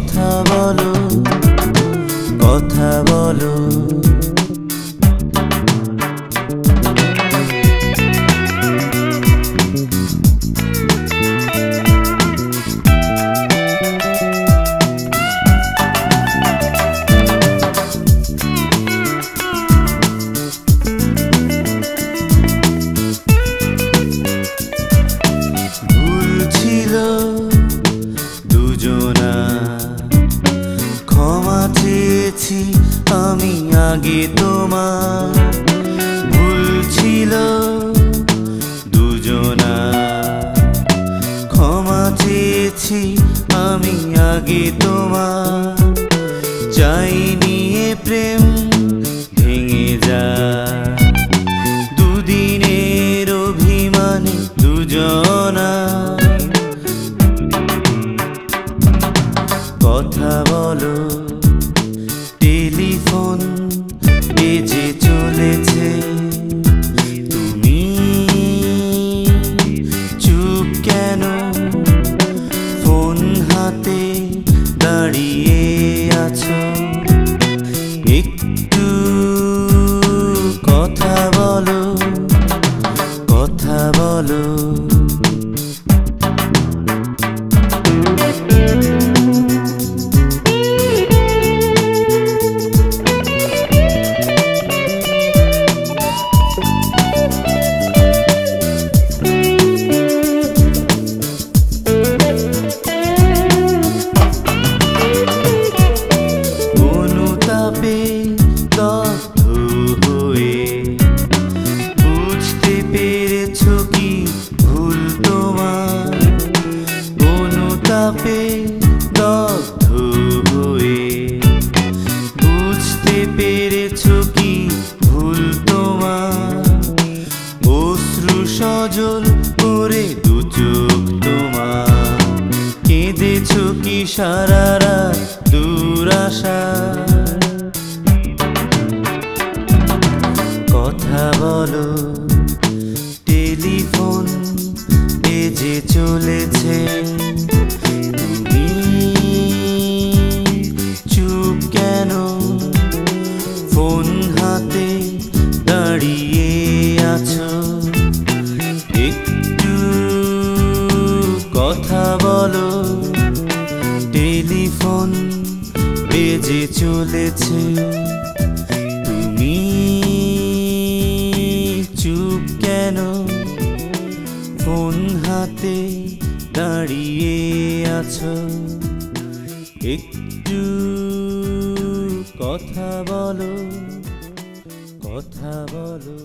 কথা বলো, কথা বলো। ক্ষমা চেয়েছি আমি আগে, তোমার ভুল ছিল দুজনা। ক্ষমা চেয়েছি আমি আগে, তোমার চাইনি এ প্রেম ভেঙে যায়। দুদিনের অভিমানে দুজনা। কথা বলো, টেলিফোন বেজে চলেছে, তুমি চুপ কেন? ফোন হাতে দাঁড়িয়ে আছো, একটু কথা বলো, কথা বলো। দগ্ধ হয়ে বুঝতে পেরেছো কি ভুল তোমার? অনুতাপে দগ্ধ হয়ে বুঝতে পেরেছো কি ভুল তোমার? অশ্রু সজল করে দু চোখ তোমার, কেঁদেছো কি সারা রাত দুরাশা? কথা বলো, টেলিফোন বেজে চলেছে, তুমি চুপ কেন? ফোন হাতে দাঁড়িয়ে আছো, একটু কথা বলো। টেলিফোন বেজে চলেছে, তুমি চুপ কেন? ফোন হাতে দাঁড়িয়ে আছো, একটু কথা বলো, কথা বলো।